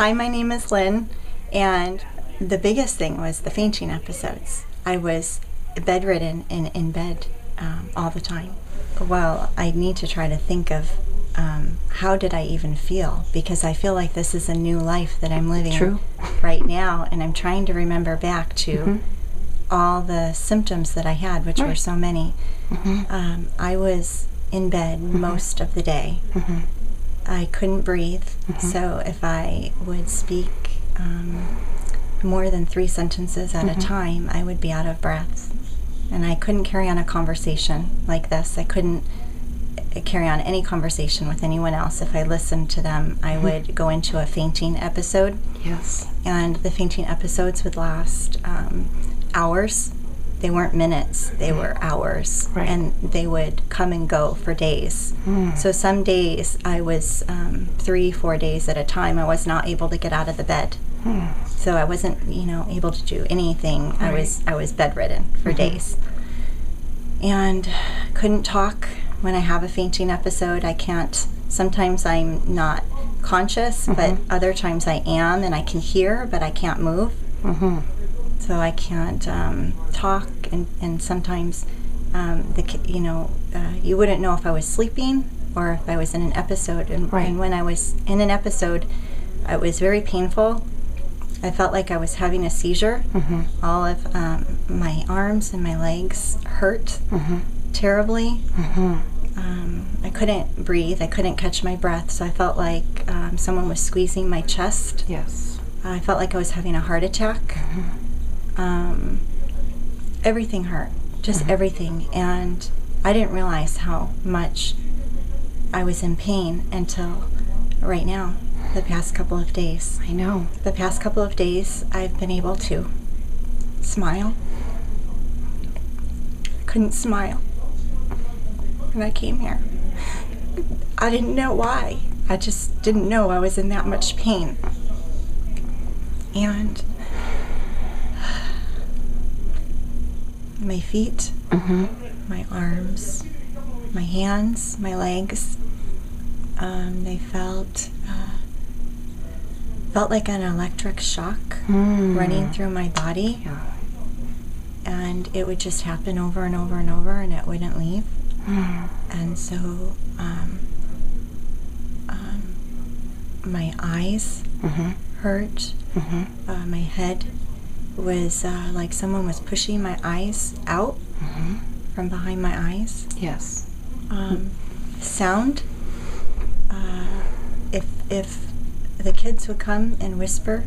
Hi, my name is Lynn, and the biggest thing was the fainting episodes. I was bedridden and in bed all the time. Well, I need to try to think of how did I even feel, because I feel like this is a new life that I'm living right now, and I'm trying to remember back to all the symptoms that I had, which were so many. I was in bed most of the day. I couldn't breathe, so if I would speak more than 3 sentences at a time, I would be out of breath. And I couldn't carry on a conversation like this. I couldn't carry on any conversation with anyone else. If I listened to them, I would go into a fainting episode. Yes. And the fainting episodes would last hours. They weren't minutes, they were hours. Right. And they would come and go for days. So some days I was 3-4 days at a time, I was not able to get out of the bed. So I wasn't, able to do anything. Right. I was bedridden for days. And couldn't talk when I have a fainting episode. I can't, sometimes I'm not conscious, but other times I am, and I can hear, but I can't move. So I can't talk, and sometimes you wouldn't know if I was sleeping or if I was in an episode. And when I was in an episode, it was very painful. I felt like I was having a seizure. All of my arms and my legs hurt terribly. I couldn't breathe. I couldn't catch my breath. So I felt like someone was squeezing my chest. Yes. I felt like I was having a heart attack. Everything hurt, just everything. And I didn't realize how much I was in pain until right now, the past couple of days. I know. The past couple of days, I've been able to smile. I couldn't smile when I came here. I didn't know why. I just didn't know I was in that much pain. And my feet, my arms, my hands, my legs, they felt like an electric shock running through my body. And it would just happen over and over and over, and it wouldn't leave. And so my eyes hurt. My head was like someone was pushing my eyes out from behind my eyes. Yes. Sound. If the kids would come and whisper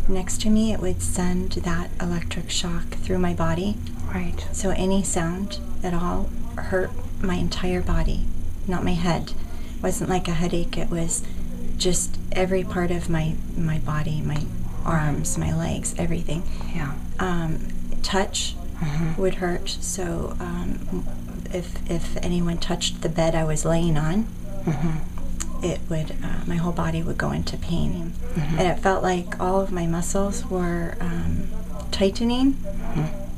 next to me, it would send that electric shock through my body. Right. So any sound at all hurt my entire body, not my head. It wasn't like a headache. It was just every part of my body, my arms, my legs, everything. Yeah. Touch would hurt. So if anyone touched the bed I was laying on, it would my whole body would go into pain, and it felt like all of my muscles were tightening.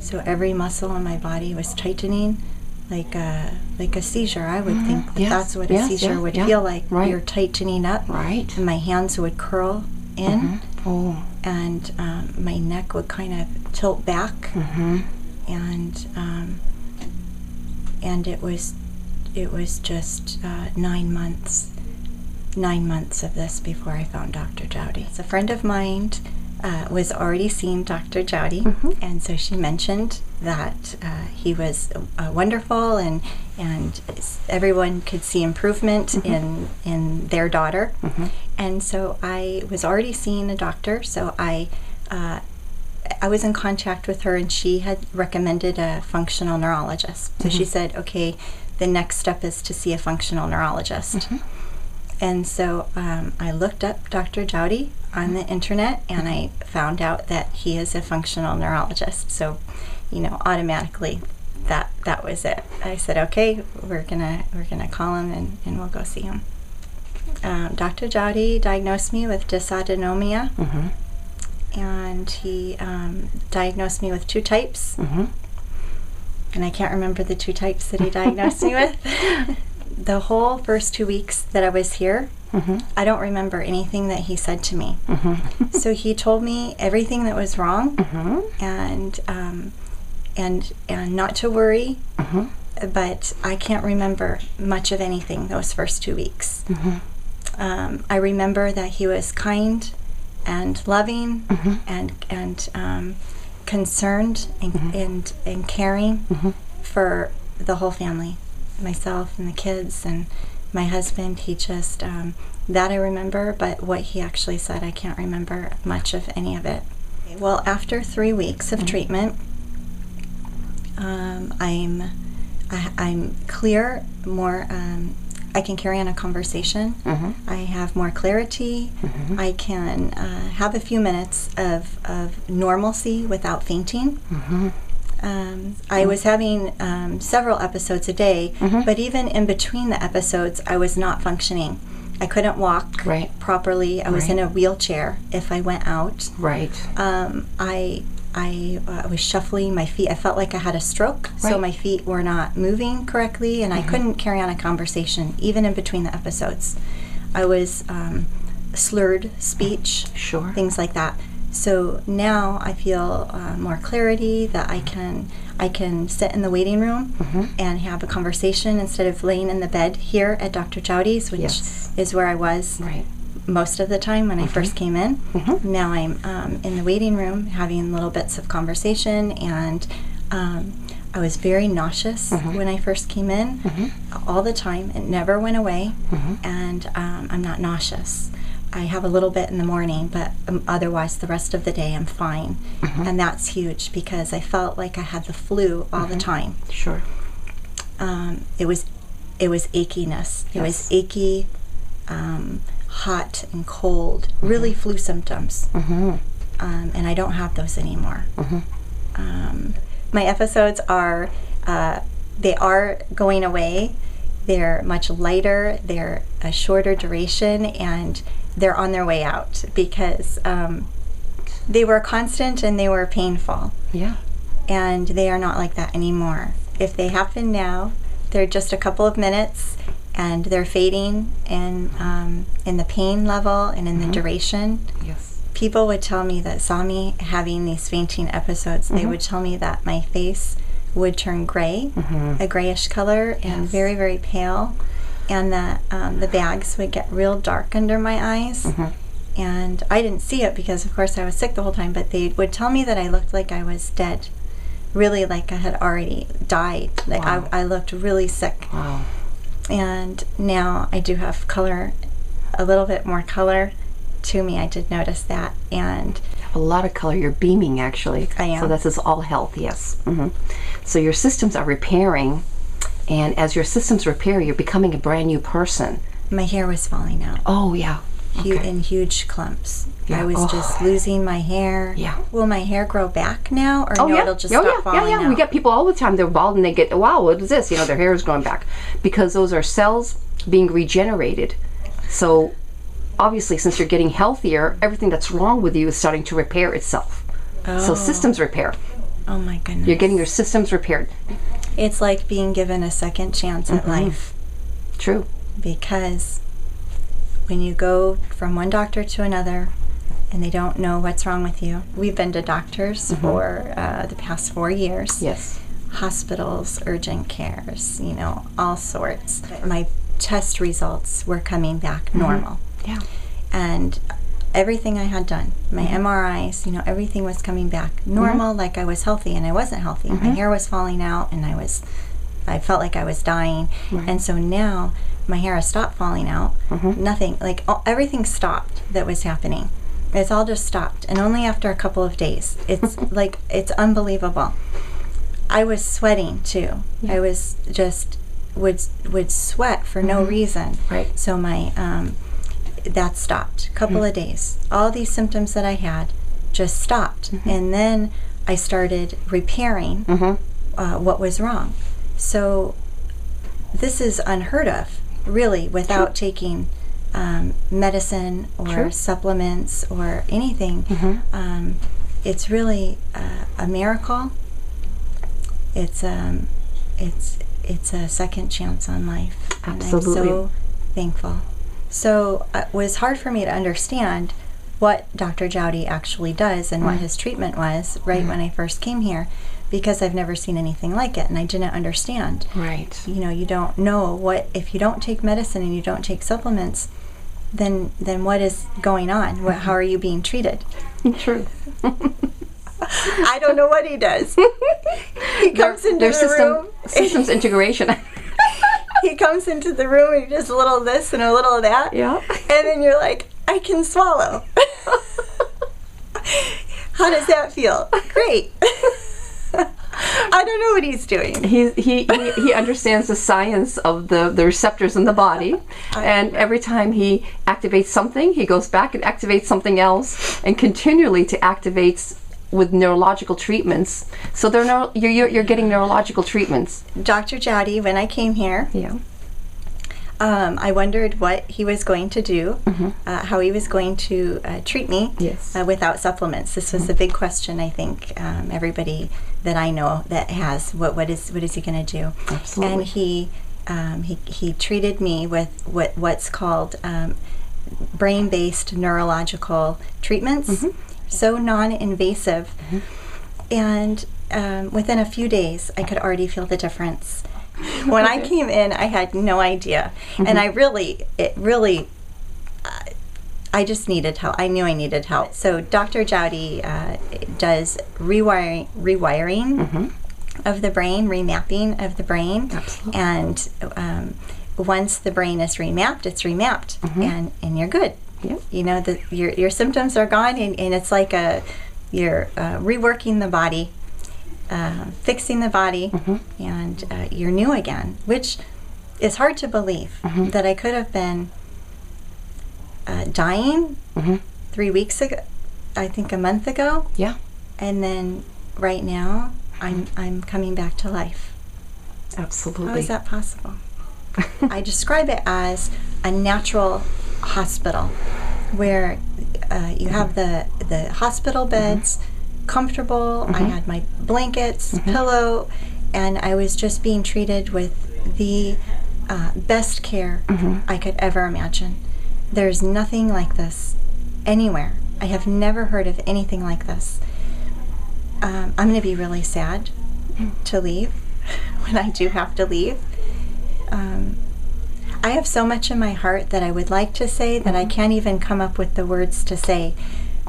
So every muscle in my body was tightening, like a seizure. I would think that that's what a seizure would feel like. You're tightening up. Right. And my hands would curl in. And my neck would kind of tilt back, and it was just 9 months of this before I found Dr. Jowdy. A friend of mine was already seeing Dr. Jowdy, and so she mentioned that he was wonderful, and everyone could see improvement in their daughter. And so I was already seeing a doctor, so I was in contact with her, and she had recommended a functional neurologist. So she said, okay, the next step is to see a functional neurologist. And so I looked up Dr. Jowdy on the internet, and I found out that he is a functional neurologist. So, automatically that was it. I said, okay, we're gonna call him and we'll go see him. Dr. Jowdy diagnosed me with dysautonomia, and he diagnosed me with 2 types. And I can't remember the 2 types that he diagnosed me with. the whole first 2 weeks that I was here, I don't remember anything that he said to me. So he told me everything that was wrong, and not to worry. But I can't remember much of anything those first 2 weeks. I remember that he was kind and loving and concerned and caring for the whole family, myself and the kids and my husband. He just, that I remember, but what he actually said, I can't remember much of any of it. Well, after 3 weeks of treatment, I'm clear, more, I can carry on a conversation. I have more clarity. I can have a few minutes of normalcy without fainting. I was having several episodes a day, but even in between the episodes, I was not functioning. I couldn't walk properly. I was in a wheelchair if I went out. I was shuffling my feet. I felt like I had a stroke, so my feet were not moving correctly, and I couldn't carry on a conversation, even in between the episodes. I was slurred speech, things like that. So now I feel more clarity, that I can sit in the waiting room and have a conversation instead of laying in the bed here at Dr. Jowdy's, which is where I was most of the time when I first came in. Now I'm in the waiting room having little bits of conversation, and I was very nauseous when I first came in, all the time. It never went away, and I'm not nauseous. I have a little bit in the morning, but otherwise the rest of the day I'm fine. And that's huge, because I felt like I had the flu all the time. It was achiness. It was achy, hot and cold, really flu symptoms. And I don't have those anymore. My episodes are, they are going away. They're much lighter, they're a shorter duration, and they're on their way out, because they were constant and they were painful. And they are not like that anymore. If they happen now, they're just a couple of minutes, and they're fading in the pain level and in the duration. People would tell me that saw me having these fainting episodes, they would tell me that my face would turn gray, a grayish color, and very, very pale, and that the bags would get real dark under my eyes. And I didn't see it because, of course, I was sick the whole time, but they would tell me that I looked like I was dead, really, like I had already died. Like I looked really sick. And now I do have color, a little bit more color to me. I did notice that. And a lot of color. You're beaming, actually. I am. So this is all health, So your systems are repairing, and as your systems repair, you're becoming a brand new person. My hair was falling out. In huge clumps. I was just losing my hair. Will my hair grow back now, or no, it'll just stop falling out? We get people all the time, they're bald and they get, wow, what is this? Their hair is growing back. Because those are cells being regenerated. So obviously, since you're getting healthier, everything that's wrong with you is starting to repair itself. So systems repair. Oh my goodness. You're getting your systems repaired. It's like being given a second chance at life. True. Because when you go from one doctor to another and they don't know what's wrong with you. We've been to doctors for the past 4 years. Hospitals, urgent cares, all sorts. My test results were coming back normal. And everything I had done, my MRIs, everything was coming back normal, like I was healthy, and I wasn't healthy. My hair was falling out, and I felt like I was dying. And so now my hair has stopped falling out. Nothing, like everything stopped that was happening. It's all just stopped, and only after a couple of days. It's like, it's unbelievable. I was sweating too. I was just would sweat for no reason. So my that stopped. Couple of days. All these symptoms that I had just stopped, and then I started repairing what was wrong. So this is unheard of, really, without taking medicine or supplements or anything. It's really a miracle. It's a second chance on life. Absolutely. And I'm so thankful. So it was hard for me to understand what Dr. Jowdy actually does and what his treatment was when I first came here, because I've never seen anything like it and I didn't understand. Right. You know, you don't know what, if you don't take medicine and you don't take supplements, then what is going on? How are you being treated? True. I don't know what he does. He comes into the room. Systems integration. He comes into the room and he does a little of this and a little of that. Yeah. And then you're like, I can swallow. How does that feel? Great. I don't know what he's doing. He understands the science of the receptors in the body, and every time he activates something, he goes back and activates something else, and continually to activates with neurological treatments. So you're getting neurological treatments. Dr. Jowdy, when I came here, Yeah. I wondered what he was going to do, how he was going to treat me without supplements. This was a big question, I think, everybody that I know that has. What is he going to do? Absolutely. And he treated me with what's called brain-based neurological treatments, so non-invasive. And within a few days, I could already feel the difference. When I came in, I had no idea, and I just needed help. I knew I needed help. So Dr. Jowdy does rewiring of the brain, remapping of the brain. Absolutely. And once the brain is remapped, it's remapped, and you're good. Yep. You know, your symptoms are gone, and it's like you're reworking the body. Fixing the body, and you're new again, which is hard to believe that I could have been dying 3 weeks ago, I think a month ago. Yeah. And then right now I'm coming back to life. Absolutely. How is that possible? I describe it as a natural hospital where you have the hospital beds, comfortable. I had my blankets, pillow, and I was just being treated with the best care I could ever imagine. There's nothing like this anywhere. I have never heard of anything like this. I'm going to be really sad to leave when I do have to leave. I have so much in my heart that I would like to say that I can't even come up with the words to say,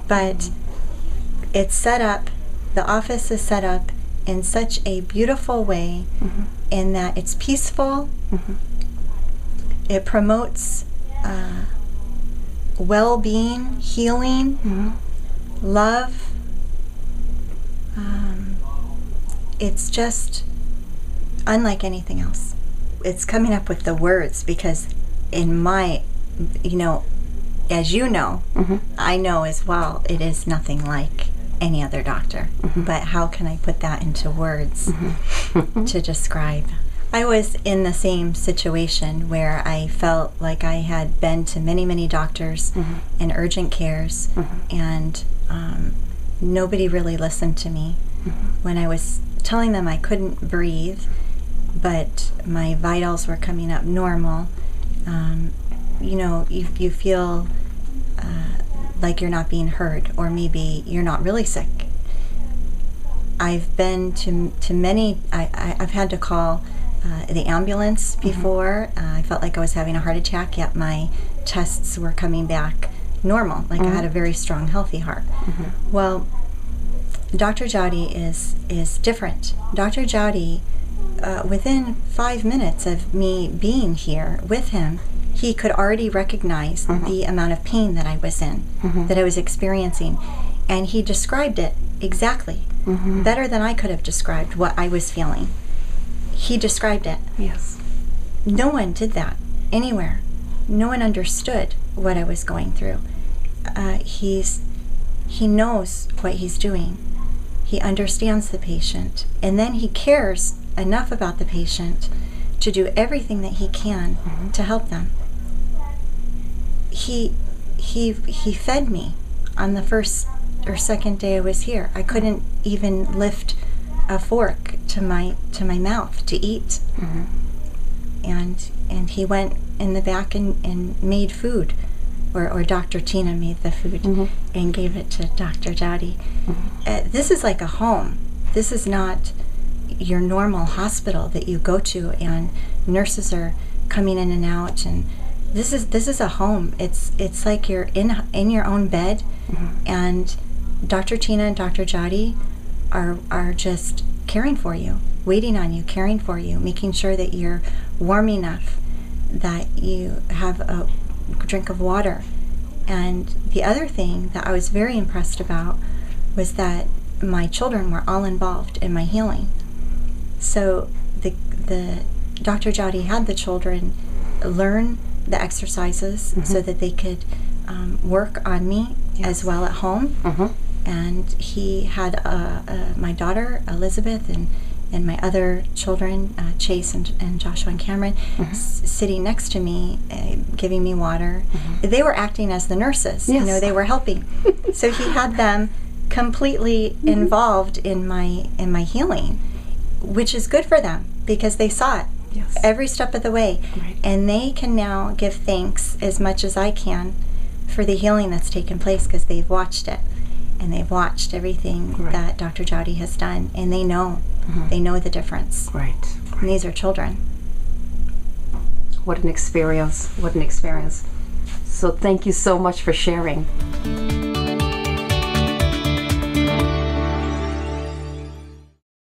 but it's set up, the office is set up in such a beautiful way in that it's peaceful, it promotes well-being, healing, love. It's just unlike anything else. It's coming up with the words because in my, as you know, I know as well, it is nothing like any other doctor. But how can I put that into words to describe? I was in the same situation where I felt like I had been to many, many doctors and urgent cares, and nobody really listened to me when I was telling them I couldn't breathe, but my vitals were coming up normal. You feel like you're not being heard, or maybe you're not really sick. I've been to many, I've had to call the ambulance before. I felt like I was having a heart attack, yet my tests were coming back normal, like I had a very strong, healthy heart. Well, Dr. Jowdy is different. Dr. Jowdy, within 5 minutes of me being here with him, he could already recognize the amount of pain that I was in, that I was experiencing. And he described it exactly, better than I could have described what I was feeling. He described it. Yes. No one did that anywhere. No one understood what I was going through. He knows what he's doing. He understands the patient. And then he cares enough about the patient to do everything that he can to help them. He fed me on the first or second day I was here. I couldn't even lift a fork to my mouth to eat. and he went in the back and made food, or Dr. Tina made the food and gave it to Dr. Jowdy. This is like a home. This is not your normal hospital that you go to and nurses are coming in and out, and this is a home. It's like you're in your own bed, and Dr. Tina and Dr. Jowdy are just caring for you, waiting on you, caring for you, making sure that you're warm enough, that you have a drink of water. And the other thing that I was very impressed about was that my children were all involved in my healing. So the Dr. Jowdy had the children learn the exercises so that they could work on me as well at home. And he had my daughter Elizabeth and my other children, Chase and Joshua and Cameron, sitting next to me, giving me water. They were acting as the nurses. Yes. You know, they were helping. So he had them completely involved in my healing, which is good for them because they saw it every step of the way. Right. And they can now give thanks as much as I can for the healing that's taken place because they've watched it. And they've watched everything that Dr. Jowdy has done, and they know. They know the difference. Right. And these are children. What an experience. What an experience. So thank you so much for sharing.